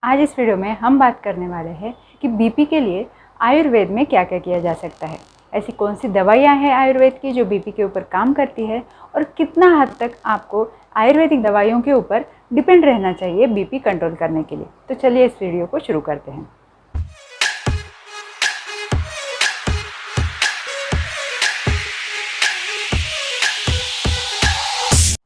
आज इस वीडियो में हम बात करने वाले हैं कि बीपी के लिए आयुर्वेद में क्या क्या किया जा सकता है। ऐसी कौन सी दवाइयाँ हैं आयुर्वेद की जो बीपी के ऊपर काम करती है और कितना हद तक आपको आयुर्वेदिक दवाइयों के ऊपर डिपेंड रहना चाहिए बीपी कंट्रोल करने के लिए। तो चलिए इस वीडियो को शुरू करते हैं।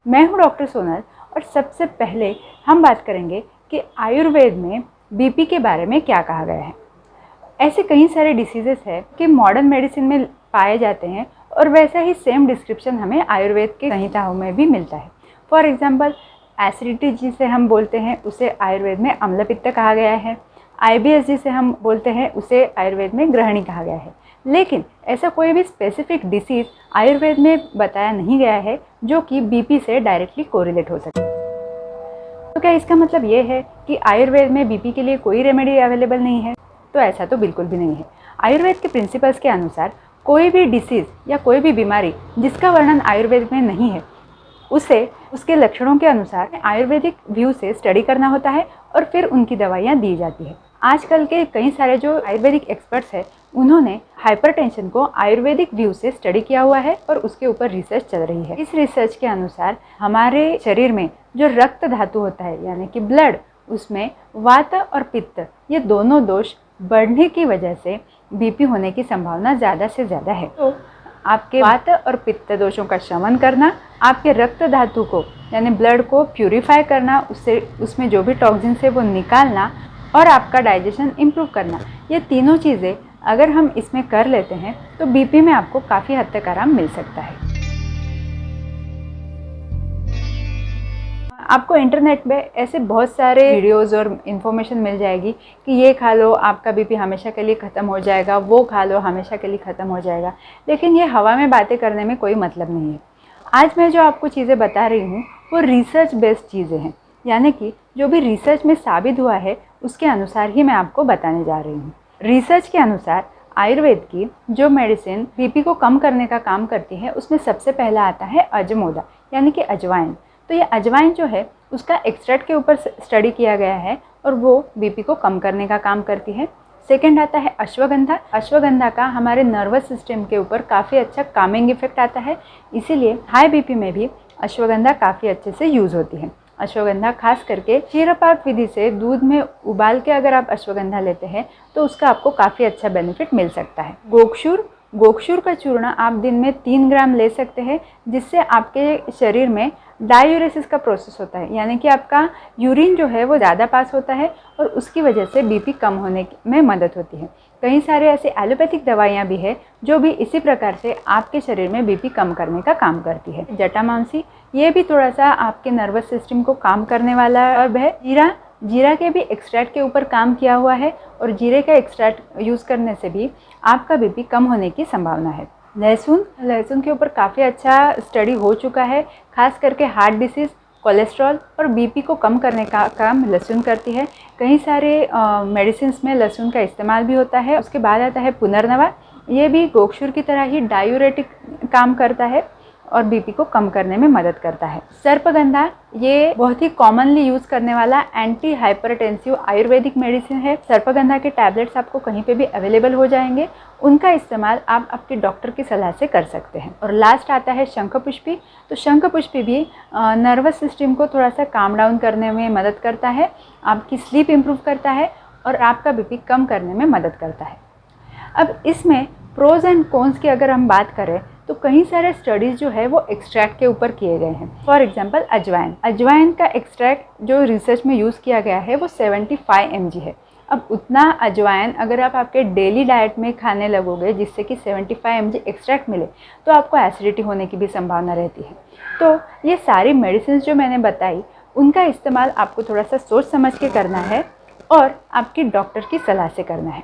मैं हूँ डॉक्टर सोनल और सबसे पहले हम बात करेंगे कि आयुर्वेद में बीपी के बारे में क्या कहा गया है। ऐसे कई सारे डिसीजेस हैं कि मॉडर्न मेडिसिन में पाए जाते हैं और वैसा ही सेम डिस्क्रिप्शन हमें आयुर्वेद के संहिताओं में भी मिलता है। फॉर एग्जांपल एसिडिटी जिसे हम बोलते हैं उसे आयुर्वेद में अम्ल पित्त कहा गया है। IBS जिसे हम बोलते हैं उसे आयुर्वेद में ग्रहणी कहा गया है। लेकिन ऐसा कोई भी स्पेसिफिक डिसीज़ आयुर्वेद में बताया नहीं गया है जो कि बीपी से डायरेक्टली कोरिलेट हो सके। तो क्या इसका मतलब ये है कि आयुर्वेद में बीपी के लिए कोई रेमेडी अवेलेबल नहीं है? तो ऐसा तो बिल्कुल भी नहीं है। आयुर्वेद के प्रिंसिपल्स के अनुसार कोई भी डिसीज़ या कोई भी बीमारी जिसका वर्णन आयुर्वेद में नहीं है उसे उसके लक्षणों के अनुसार आयुर्वेदिक व्यू से स्टडी करना होता है और फिर उनकी दवाइयाँ दी जाती है। आजकल के कई सारे जो आयुर्वेदिक एक्सपर्ट्स हैं उन्होंने हाइपरटेंशन को आयुर्वेदिक व्यू से स्टडी किया हुआ है और उसके ऊपर रिसर्च चल रही है। इस रिसर्च के अनुसार हमारे शरीर में जो रक्त धातु होता है यानी कि ब्लड, उसमें वात और पित्त ये दोनों दोष बढ़ने की वजह से बीपी होने की संभावना ज़्यादा से ज़्यादा है। तो आपके वात और पित्त दोषों का शमन करना, आपके रक्त धातु को यानी ब्लड को प्यूरिफाई करना, उससे उसमें जो भी टॉक्सिन्स है वो निकालना और आपका डाइजेशन इम्प्रूव करना, ये तीनों चीज़ें अगर हम इसमें कर लेते हैं तो बीपी में आपको काफ़ी हद तक आराम मिल सकता है। आपको इंटरनेट पे ऐसे बहुत सारे वीडियोस और इन्फॉर्मेशन मिल जाएगी कि ये खा लो आपका बीपी हमेशा के लिए ख़त्म हो जाएगा, वो खा लो हमेशा के लिए ख़त्म हो जाएगा। लेकिन ये हवा में बातें करने में कोई मतलब नहीं है। आज मैं जो आपको चीज़ें बता रही हूँ वो रिसर्च बेस्ड चीज़ें हैं, यानी कि जो भी रिसर्च में साबित हुआ है उसके अनुसार ही मैं आपको बताने जा रही हूँ। रिसर्च के अनुसार आयुर्वेद की जो मेडिसिन बीपी को कम करने का काम करती है उसमें सबसे पहला आता है अजमोदा यानी कि अजवाइन। तो ये अजवाइन जो है उसका एक्सट्रैक्ट के ऊपर स्टडी किया गया है और वो बीपी को कम करने का काम करती है। सेकंड आता है अश्वगंधा। अश्वगंधा का हमारे नर्वस सिस्टम के ऊपर काफ़ी अच्छा कामिंग इफेक्ट आता है, इसीलिए हाई बीपी में भी अश्वगंधा काफ़ी अच्छे से यूज़ होती है। अश्वगंधा खास करके क्षीरपाक विधि से दूध में उबाल के अगर आप अश्वगंधा लेते हैं तो उसका आपको काफ़ी अच्छा बेनिफिट मिल सकता है। गोक्षूर का चूर्ण आप दिन में 3 ग्राम ले सकते हैं, जिससे आपके शरीर में डायूरेसिस का प्रोसेस होता है, यानी कि आपका यूरिन जो है वो ज़्यादा पास होता है और उसकी वजह से बीपी कम होने में मदद होती है। कई सारे ऐसे एलोपैथिक दवाइयाँ भी है जो भी इसी प्रकार से आपके शरीर में बीपी कम करने का काम करती है। जटामांसी, ये भी थोड़ा सा आपके नर्वस सिस्टम को काम करने वाला अब है। जीरा के भी एक्सट्रैक्ट के ऊपर काम किया हुआ है और जीरे का एक्सट्रैक्ट यूज़ करने से भी आपका बीपी कम होने की संभावना है। लहसुन के ऊपर काफ़ी अच्छा स्टडी हो चुका है, खास करके हार्ट डिसीज़, कोलेस्ट्रॉल और बीपी को कम करने का काम लहसुन करती है। कई सारे मेडिसिन में लहसुन का इस्तेमाल भी होता है। उसके बाद आता है पुनर्नवा, ये भी गोक्षूर की तरह ही डायूरेटिक काम करता है और बीपी को कम करने में मदद करता है। सर्पगंधा, ये बहुत ही कॉमनली यूज़ करने वाला एंटी हाइपरटेंसिव आयुर्वेदिक मेडिसिन है। सर्पगंधा के टैबलेट्स आपको कहीं पे भी अवेलेबल हो जाएंगे, उनका इस्तेमाल आप आपके डॉक्टर की सलाह से कर सकते हैं। और लास्ट आता है शंखपुष्पी। तो शंखपुष्पी भी नर्वस सिस्टम को थोड़ा सा काम डाउन करने में मदद करता है, आपकी स्लीप इम्प्रूव करता है और आपका बीपी कम करने में मदद करता है। अब इसमें प्रोज एंड कॉन्स की अगर हम बात करें तो कई सारे स्टडीज़ जो है वो एक्सट्रैक्ट के ऊपर किए गए हैं। फॉर एग्जांपल अजवाइन का एक्सट्रैक्ट जो रिसर्च में यूज़ किया गया है वो 75 mg है। अब उतना अजवाइन अगर आप आपके डेली डाइट में खाने लगोगे जिससे कि 75 mg एक्सट्रैक्ट मिले तो आपको एसिडिटी होने की भी संभावना रहती है। तो ये सारी मेडिसिन जो मैंने बताई उनका इस्तेमाल आपको थोड़ा सा सोच समझ के करना है और आपकी डॉक्टर की सलाह से करना है।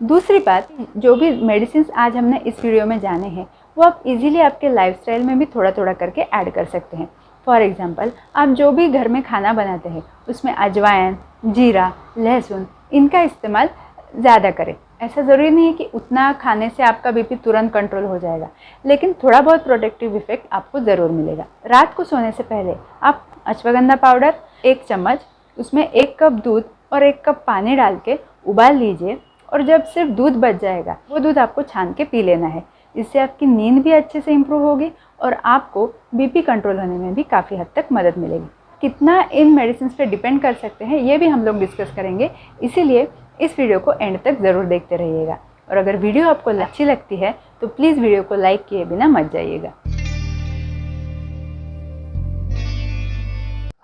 दूसरी बात, जो भी मेडिसिन आज हमने इस वीडियो में जाने हैं वो आप इजीली आपके लाइफस्टाइल में भी थोड़ा थोड़ा करके ऐड कर सकते हैं। फॉर एग्जांपल आप जो भी घर में खाना बनाते हैं उसमें अजवाइन, जीरा, लहसुन इनका इस्तेमाल ज़्यादा करें। ऐसा ज़रूरी नहीं है कि उतना खाने से आपका बीपी तुरंत कंट्रोल हो जाएगा, लेकिन थोड़ा बहुत प्रोटेक्टिव इफेक्ट आपको ज़रूर मिलेगा। रात को सोने से पहले आप अश्वगंधा पाउडर 1 चम्मच, उसमें 1 कप दूध और 1 कप पानी डाल के उबाल लीजिए और जब सिर्फ दूध बच जाएगा वो दूध आपको छान के पी लेना है। इससे आपकी नींद भी अच्छे से इम्प्रूव होगी और आपको बीपी कंट्रोल होने में भी काफ़ी हद तक मदद मिलेगी। कितना इन मेडिसिन पे डिपेंड कर सकते हैं ये भी हम लोग डिस्कस करेंगे, इसीलिए इस वीडियो को एंड तक ज़रूर देखते रहिएगा। और अगर वीडियो आपको अच्छी लगती है तो प्लीज़ वीडियो को लाइक किए बिना मत जाइएगा।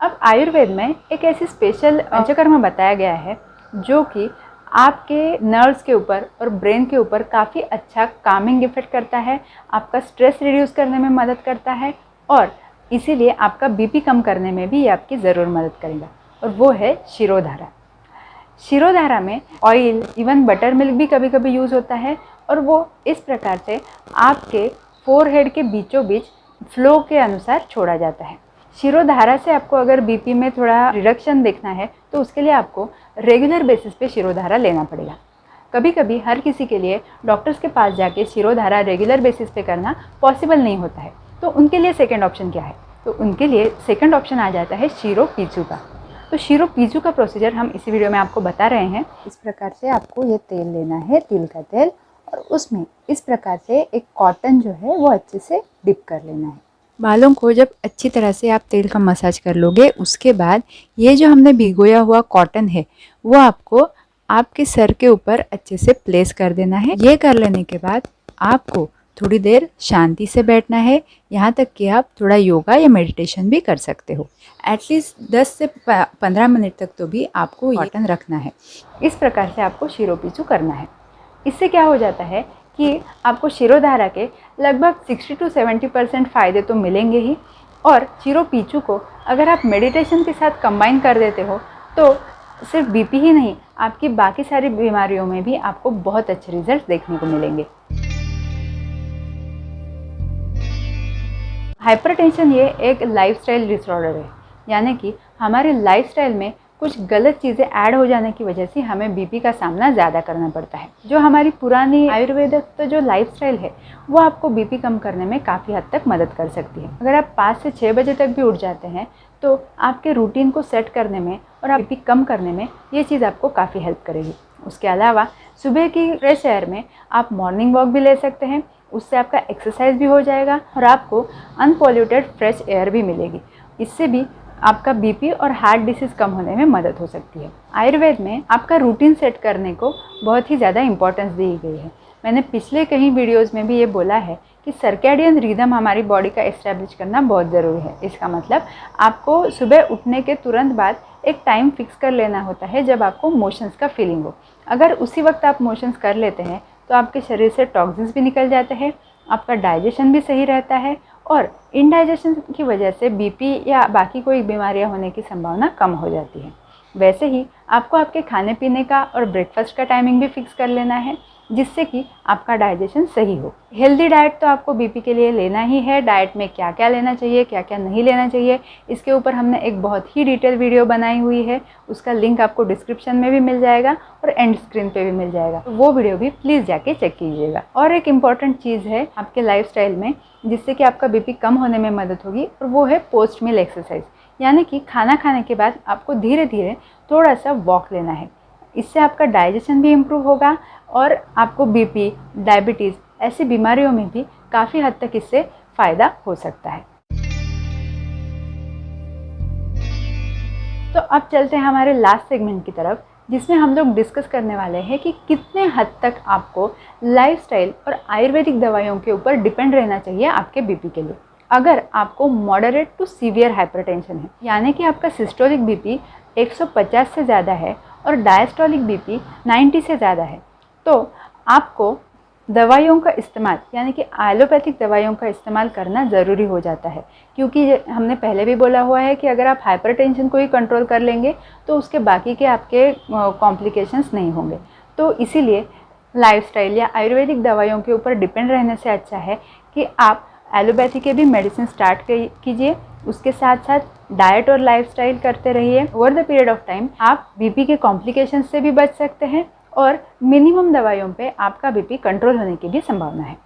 अब आयुर्वेद में एक ऐसी स्पेशल पंचकर्म बताया गया है जो कि आपके नर्व्स के ऊपर और ब्रेन के ऊपर काफ़ी अच्छा कामिंग इफेक्ट करता है, आपका स्ट्रेस रिड्यूस करने में मदद करता है और इसीलिए आपका बीपी कम करने में भी ये आपकी ज़रूर मदद करेगा, और वो है शिरोधारा। शिरोधारा में ऑयल, इवन बटर मिल्क भी कभी कभी यूज़ होता है और वो इस प्रकार से आपके फोरहेड के बीचों बीच फ्लो के अनुसार छोड़ा जाता है। शिरोधारा से आपको अगर बीपी में थोड़ा रिडक्शन देखना है तो उसके लिए आपको रेगुलर बेसिस पे शिरोधारा लेना पड़ेगा। कभी कभी हर किसी के लिए डॉक्टर्स के पास जाके शिरोधारा रेगुलर बेसिस पे करना पॉसिबल नहीं होता है, तो उनके लिए सेकंड ऑप्शन क्या है? तो उनके लिए सेकंड ऑप्शन आ जाता है शिरोपीचू का। तो शिरोपीचू का प्रोसीजर हम इसी वीडियो में आपको बता रहे हैं। इस प्रकार से आपको ये तेल लेना है, तिल का तेल, और उसमें इस प्रकार से एक कॉटन जो है वो अच्छे से डिप कर लेना है। बालों को जब अच्छी तरह से आप तेल का मसाज कर लोगे उसके बाद ये जो हमने भिगोया हुआ कॉटन है वो आपको आपके सर के ऊपर अच्छे से प्लेस कर देना है। ये कर लेने के बाद आपको थोड़ी देर शांति से बैठना है, यहाँ तक कि आप थोड़ा योगा या मेडिटेशन भी कर सकते हो। एटलीस्ट 10 से 15 मिनट तक तो भी आपको कॉटन रखना है। इस प्रकार से आपको शिरोपीचू करना है। इससे क्या हो जाता है कि आपको शिरोधारा के लगभग 60 to 70% फ़ायदे तो मिलेंगे ही, और शिरोपीचू को अगर आप मेडिटेशन के साथ कंबाइन कर देते हो तो सिर्फ बीपी ही नहीं, आपकी बाकी सारी बीमारियों में भी आपको बहुत अच्छे रिजल्ट देखने को मिलेंगे। हाइपरटेंशन ये एक लाइफस्टाइल डिसऑर्डर है, यानी कि हमारे लाइफस्टाइल में कुछ गलत चीज़ें ऐड हो जाने की वजह से हमें बीपी का सामना ज़्यादा करना पड़ता है। जो हमारी पुरानी आयुर्वेदिक तो जो लाइफस्टाइल है वो आपको बीपी कम करने में काफ़ी हद तक मदद कर सकती है। अगर आप 5 से 6 बजे तक भी उठ जाते हैं तो आपके रूटीन को सेट करने में और बीपी कम करने में ये चीज़ आपको काफ़ी हेल्प करेगी। उसके अलावा सुबह की फ्रेश एयर में आप मॉर्निंग वॉक भी ले सकते हैं, उससे आपका एक्सरसाइज भी हो जाएगा और आपको अनपॉल्यूटेड फ्रेश एयर भी मिलेगी। इससे भी आपका बीपी और हार्ट डिसीज़ कम होने में मदद हो सकती है। आयुर्वेद में आपका रूटीन सेट करने को बहुत ही ज़्यादा इंपॉर्टेंस दी गई है। मैंने पिछले कई वीडियोज़ में भी ये बोला है कि सर्कैडियन रिदम हमारी बॉडी का एस्टैब्लिश करना बहुत ज़रूरी है। इसका मतलब आपको सुबह उठने के तुरंत बाद एक टाइम फिक्स कर लेना होता है जब आपको मोशंस का फीलिंग हो। अगर उसी वक्त आप मोशंस कर लेते हैं तो आपके शरीर से टॉक्सिन्स भी निकल जाते हैं, आपका डाइजेशन भी सही रहता है और इनडाइजेशन की वजह से बीपी या बाकी कोई बीमारियां होने की संभावना कम हो जाती है। वैसे ही आपको आपके खाने पीने का और ब्रेकफास्ट का टाइमिंग भी फिक्स कर लेना है जिससे कि आपका डाइजेशन सही हो। हेल्दी डाइट तो आपको बीपी के लिए लेना ही है। डाइट में क्या क्या लेना चाहिए, क्या क्या नहीं लेना चाहिए, इसके ऊपर हमने एक बहुत ही डिटेल वीडियो बनाई हुई है। उसका लिंक आपको डिस्क्रिप्शन में भी मिल जाएगा और एंड स्क्रीन पे भी मिल जाएगा, तो वो वीडियो भी प्लीज़ जाके चेक कीजिएगा। और एक इम्पॉर्टेंट चीज़ है आपके लाइफस्टाइल में जिससे कि आपका बीपी कम होने में मदद होगी, और वो है पोस्ट मील एक्सरसाइज, यानी कि खाना खाने के बाद आपको धीरे धीरे थोड़ा सा वॉक लेना है। इससे आपका डाइजेशन भी इम्प्रूव होगा और आपको बीपी, डायबिटीज़ ऐसी बीमारियों में भी काफ़ी हद तक इससे फ़ायदा हो सकता है। तो अब चलते हैं हमारे लास्ट सेगमेंट की तरफ, जिसमें हम लोग डिस्कस करने वाले हैं कि कितने हद तक आपको लाइफस्टाइल और आयुर्वेदिक दवाइयों के ऊपर डिपेंड रहना चाहिए आपके बीपी के लिए। अगर आपको मॉडरेट टू सीवियर हाइपरटेंशन है, यानी कि आपका सिस्टोलिक बीपी 150 से ज़्यादा है और डायस्टोलिक बीपी 90 से ज़्यादा है, तो आपको दवाइयों का इस्तेमाल यानी कि एलोपैथिक दवाइयों का इस्तेमाल करना ज़रूरी हो जाता है, क्योंकि हमने पहले भी बोला हुआ है कि अगर आप हाइपरटेंशन को ही कंट्रोल कर लेंगे तो उसके बाकी के आपके कॉम्प्लिकेशंस नहीं होंगे। तो इसीलिए लाइफस्टाइल या आयुर्वेदिक दवाइयों के ऊपर डिपेंड रहने से अच्छा है कि आप एलोपैथी के भी मेडिसिन स्टार्ट कीजिए, उसके साथ साथ डाइट और लाइफस्टाइल करते रहिए। Over the period of time आप बीपी के कॉम्प्लिकेशन से भी बच सकते हैं और मिनिमम दवाइयों पे आपका बीपी कंट्रोल होने की भी संभावना है।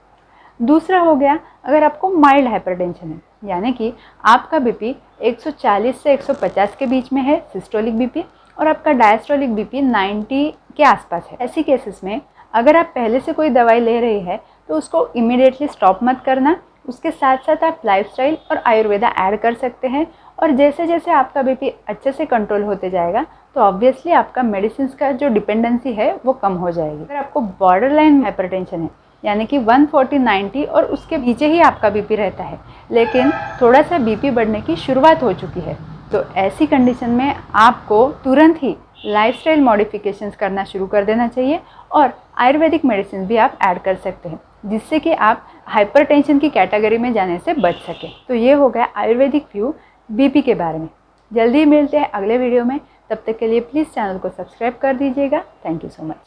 दूसरा हो गया, अगर आपको माइल्ड हाइपरटेंशन है, यानी कि आपका बीपी 140 से 150 के बीच में है, सिस्टोलिक बीपी, और आपका डायस्टोलिक बीपी 90 के आसपास है। ऐसी केसेस में अगर आप पहले से कोई दवाई ले रही है तो उसको इमीडिएटली स्टॉप मत करना। उसके साथ साथ आप लाइफस्टाइल और आयुर्वेदा ऐड कर सकते हैं, और जैसे जैसे आपका बीपी अच्छे से कंट्रोल होते जाएगा तो ऑब्वियसली आपका मेडिसिन का जो डिपेंडेंसी है वो कम हो जाएगी। अगर आपको बॉर्डरलाइन हाइपरटेंशन है, यानी कि 140/90 और उसके नीचे ही आपका बीपी रहता है, लेकिन थोड़ा सा बीपी बढ़ने की शुरुआत हो चुकी है, तो ऐसी कंडीशन में आपको तुरंत ही लाइफस्टाइल मॉडिफिकेशंस करना शुरू कर देना चाहिए, और आयुर्वेदिक मेडिसिन भी आप ऐड कर सकते हैं, जिससे कि आप हाइपरटेंशन की कैटेगरी में जाने से बच सकें। तो ये हो गया आयुर्वेदिक व्यू बीपी के बारे में। जल्दी मिलते हैं अगले वीडियो में, तब तक के लिए प्लीज़ चैनल को सब्सक्राइब कर दीजिएगा। Thank you so much.